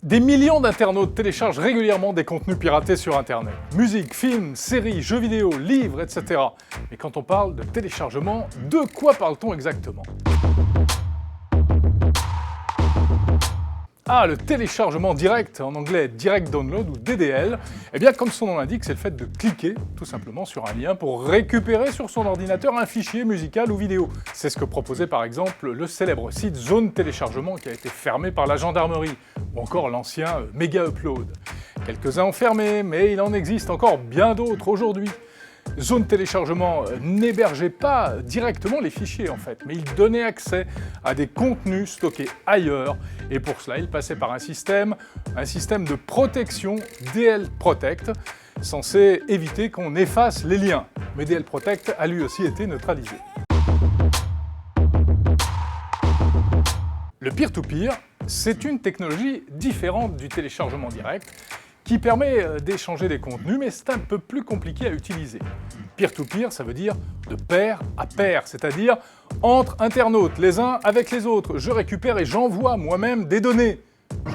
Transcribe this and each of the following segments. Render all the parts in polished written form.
Des millions d'internautes téléchargent régulièrement des contenus piratés sur Internet. Musique, films, séries, jeux vidéo, livres, etc. Mais quand on parle de téléchargement, de quoi parle-t-on exactement ? Ah, le téléchargement direct, en anglais Direct Download ou DDL, eh bien comme son nom l'indique, c'est le fait de cliquer tout simplement sur un lien pour récupérer sur son ordinateur un fichier musical ou vidéo. C'est ce que proposait par exemple le célèbre site Zone Téléchargement qui a été fermé par la gendarmerie, ou encore l'ancien Mega Upload. Quelques-uns ont fermé, mais il en existe encore bien d'autres aujourd'hui. Zone Téléchargement n'hébergeait pas directement les fichiers en fait, mais il donnait accès à des contenus stockés ailleurs, et pour cela il passait par un système de protection DL Protect, censé éviter qu'on efface les liens. Mais DL Protect a lui aussi été neutralisé. Le peer-to-peer, c'est une technologie différente du téléchargement direct, qui permet d'échanger des contenus, mais c'est un peu plus compliqué à utiliser. Peer-to-peer, ça veut dire de pair à pair, c'est-à-dire entre internautes, les uns avec les autres. Je récupère et j'envoie moi-même des données.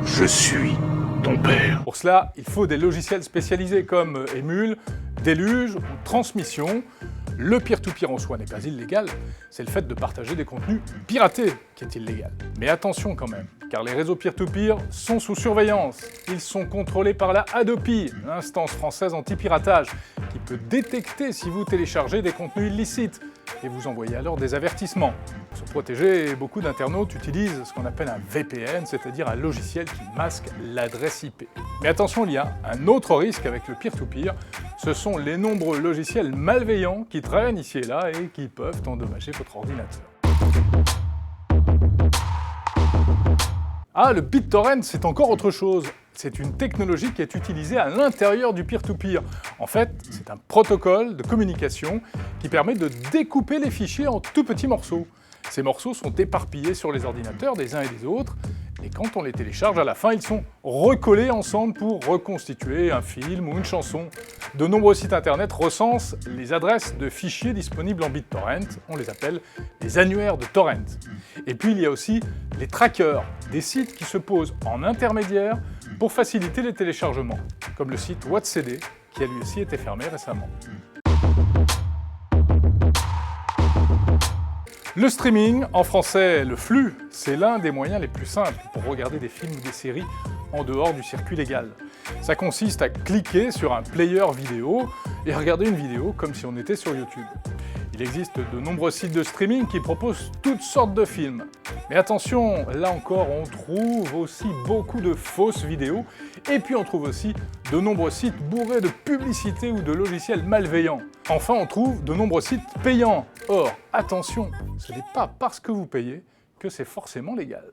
Je suis ton père. Pour cela, il faut des logiciels spécialisés comme Emule, Deluge ou Transmission. Le peer-to-peer en soi n'est pas illégal, c'est le fait de partager des contenus piratés qui est illégal. Mais attention quand même, car les réseaux peer-to-peer sont sous surveillance. Ils sont contrôlés par la Hadopi, l'instance française anti-piratage, qui peut détecter si vous téléchargez des contenus illicites et vous envoyer alors des avertissements. Pour se protéger, beaucoup d'internautes utilisent ce qu'on appelle un VPN, c'est-à-dire un logiciel qui masque l'adresse IP. Mais attention, il y a un autre risque avec le peer-to-peer, ce sont les nombreux logiciels malveillants qui traînent ici et là et qui peuvent endommager votre ordinateur. Ah, le BitTorrent, c'est encore autre chose. C'est une technologie qui est utilisée à l'intérieur du peer-to-peer. En fait, c'est un protocole de communication qui permet de découper les fichiers en tout petits morceaux. Ces morceaux sont éparpillés sur les ordinateurs des uns et des autres, et quand on les télécharge, à la fin, ils sont recollés ensemble pour reconstituer un film ou une chanson. De nombreux sites internet recensent les adresses de fichiers disponibles en BitTorrent, on les appelle les annuaires de torrent. Et puis il y a aussi les trackers, des sites qui se posent en intermédiaire pour faciliter les téléchargements, comme le site WhatCD, qui a lui aussi été fermé récemment. Le streaming, en français le flux, c'est l'un des moyens les plus simples pour regarder des films ou des séries en dehors du circuit légal. Ça consiste à cliquer sur un player vidéo et regarder une vidéo comme si on était sur YouTube. Il existe de nombreux sites de streaming qui proposent toutes sortes de films. Mais attention, là encore, on trouve aussi beaucoup de fausses vidéos, et puis on trouve aussi de nombreux sites bourrés de publicités ou de logiciels malveillants. Enfin, on trouve de nombreux sites payants. Or, attention, ce n'est pas parce que vous payez que c'est forcément légal.